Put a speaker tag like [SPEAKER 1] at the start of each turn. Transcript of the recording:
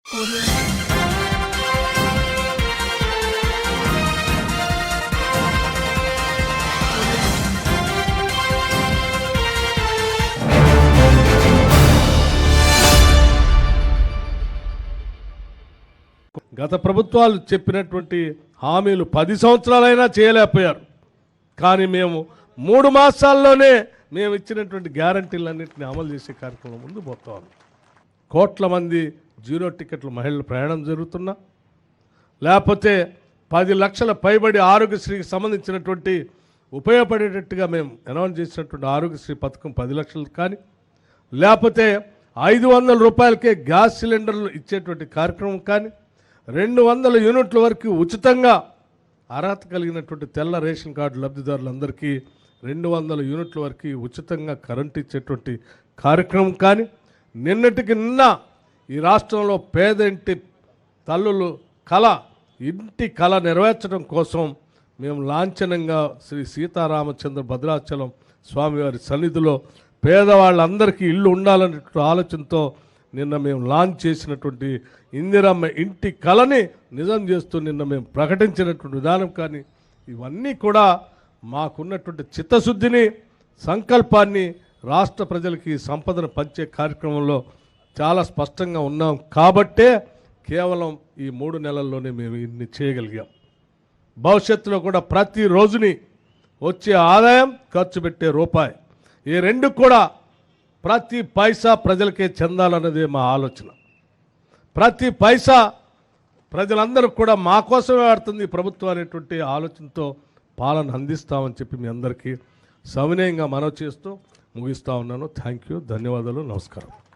[SPEAKER 1] గత ప్రభుత్వాలు చెప్పినటువంటి హామీలు 10 సంవత్సరాలైనా చేయలేకపోయారు. కానీ మేము 3 మాసాల్లోనే మేము ఇచ్చినటువంటి గ్యారంటీలన్నింటినీ అమలు చేసే కార్యక్రమం ముందు పోతాం. కోట్ల మంది జీరో టికెట్ల మహిళల ప్రయాణం జరుగుతున్నా, లేకపోతే 10 లక్షల పైబడి ఆరోగ్యశ్రీకి సంబంధించినటువంటి ఉపయోగపడేటట్టుగా మేము అనౌన్స్ చేసినటువంటి ఆరోగ్యశ్రీ పథకం 10 లక్షలు కానీ, లేకపోతే 500 రూపాయలకే గ్యాస్ సిలిండర్లు ఇచ్చేటువంటి కార్యక్రమం కానీ, 200 యూనిట్ల వరకు ఉచితంగా అర్హత కలిగినటువంటి తెల్ల రేషన్ కార్డు లబ్ధిదారులందరికీ 200 యూనిట్ల వరకు ఉచితంగా కరెంట్ ఇచ్చేటువంటి కార్యక్రమం కానీ, నిన్నటికి నిన్న ఈ రాష్ట్రంలో పేద ఇంటి తల్లులు ఇంటి కళ నెరవేర్చడం కోసం మేము లాంఛనంగా శ్రీ సీతారామచంద్ర భద్రాచలం స్వామివారి సన్నిధిలో పేదవాళ్ళందరికీ ఇల్లు ఉండాలనే ఆలోచనతో నిన్న మేము లాంచ్ చేసినటువంటి ఇందిరమ్మ ఇంటి కళని నిజం చేస్తూ నిన్న మేము ప్రకటించినటువంటి విధానం కానీ, ఇవన్నీ కూడా మాకున్నటువంటి చిత్తశుద్ధిని, సంకల్పాన్ని రాష్ట్ర ప్రజలకి సంపదను పంచే కార్యక్రమంలో చాలా స్పష్టంగా ఉన్నాం. కాబట్టే కేవలం ఈ 3 నెలల్లోనే మేము ఇన్ని చేయగలిగాం. భవిష్యత్తులో కూడా ప్రతి రోజుని వచ్చే ఆదాయం, ఖర్చు పెట్టే రూపాయి, ఈ రెండు కూడా ప్రతి పైసా ప్రజలకే చెందాలన్నదే మా ఆలోచన. ప్రతి పైసా ప్రజలందరూ కూడా మా కోసమే ఆడుతుంది ప్రభుత్వం అనేటువంటి ఆలోచనతో పాలన అందిస్తామని చెప్పి మీ అందరికీ సవినయంగా మనవి చేస్తూ ముగిస్తూ ఉన్నాను. థ్యాంక్ యూ, ధన్యవాదాలు, నమస్కారం.